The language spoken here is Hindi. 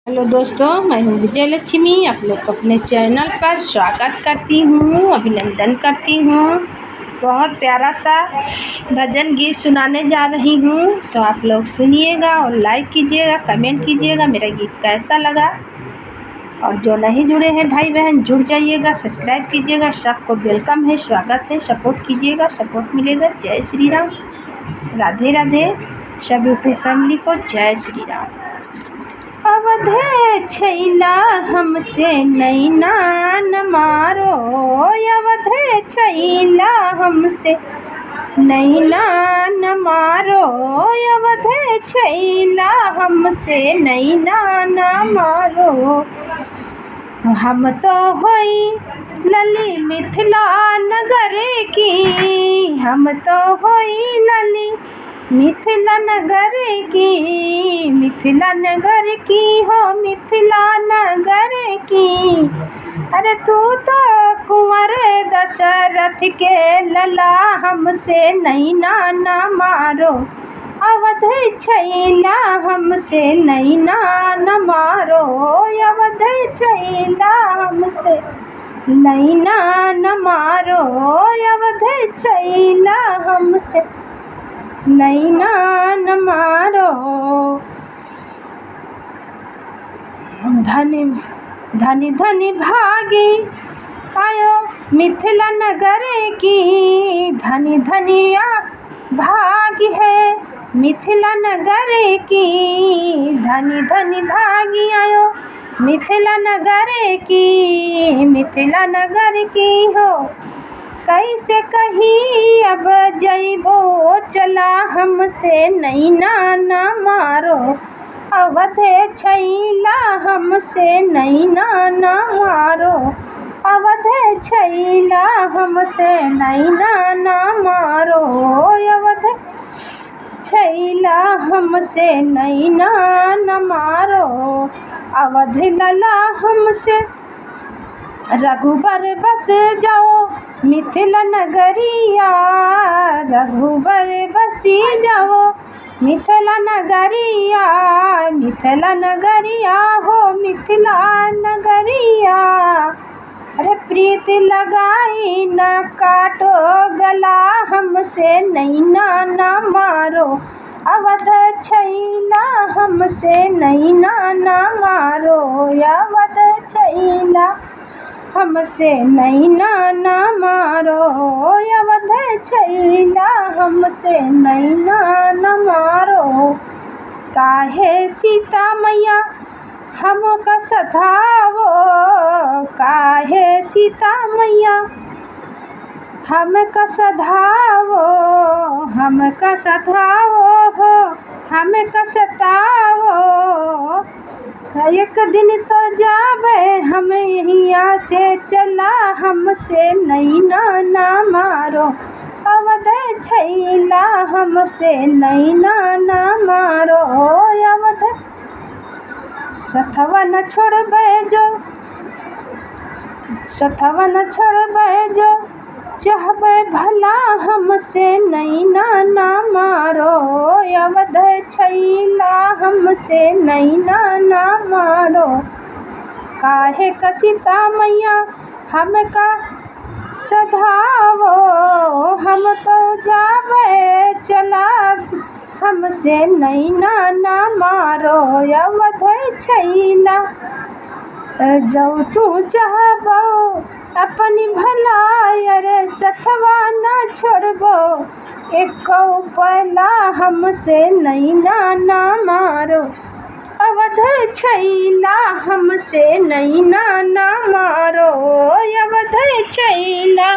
हेलो दोस्तों, मैं हूँ विजय लक्ष्मी। आप लोग को अपने चैनल पर स्वागत करती हूँ, अभिनंदन करती हूँ। बहुत प्यारा सा भजन गीत सुनाने जा रही हूँ, तो आप लोग सुनिएगा और लाइक कीजिएगा, कमेंट कीजिएगा मेरा गीत कैसा लगा। और जो नहीं जुड़े हैं भाई बहन, जुड़ जाइएगा, सब्सक्राइब कीजिएगा। सबको वेलकम है, स्वागत है, सपोर्ट कीजिएगा, सपोर्ट मिलेगा। जय श्री राम, राधे राधे। सब यूट्यूब फैमिली को जय श्री राम। अवधे छैला हमसे नैना न मारो, अवधे छैला हमसे नैना न मारो, अवधे छैला हमसे नैना न मारो। हम तो होई लली मिथिला नगर की, हम तो होई लली मिथिला नगर की, मिथिला नगर की हो मिथिला नगर की। अरे तू तो कुंवर दशरथ के लला, हमसे नैना न मारो, अवधे छैला हमसे नैना न मारो, अवधे छैला हमसे नैना न मारो, अवधे छैला हमसे नैना न मारो। धनी धनी धनी भागी आयो मिथिला नगर की, धनी धनिया भागी है मिथिला नगर की, धनी धनी भागी आयो मिथिला नगर की, मिथिला नगर की हो। कैसे कही अब जइबो चला, हमसे नैना न मारो, अवधे छैला हमसे नैना न मारो, अवधे छैला हमसे नैना न मारो, अवधे छैला हमसे नैना न मारो। अवधि लला हमसे रघुबर बस जाओ मिथिला नगरिया, रघुबर बसी जाओ मिथिला नगरिया, मिथिला नगरिया हो मिथिला नगरिया। अरे प्रीत लगाई न काटो गला, हमसे नैना न मारो, अवधे छैला हमसे नैना न मारो, अवधे छैला हमसे नैना न मारो, अवधे छैला हमसे नैना न मारो। काहे सीता मैया हमका सधावो, काहे सीता मैया हमका सधावो, हमका सधावो हो हमका सतावो। एक दिन तो जाबे हम यहाँ से चला, हमसे नैना न मारो, अवधे छैला हमसे नैना न मारो, अवधे सथवा न छोड़बे जो, सथवा न छोड़बे जो चाहबे भला, हमसे नैना न मारो, अवधे छैला हमसे नैना न मारो। काहे सीता मैया हमका सधावो, हम तो जाबे चला, हमसे नैना न मारो, अवधे छैला। जो तू चाहबो अपनी भलाई, अरे सथवा न छोड़बो एको पला, हमसे नैना न मारो, अवधे छैला हमसे नैना न मारो, अवधे छैला।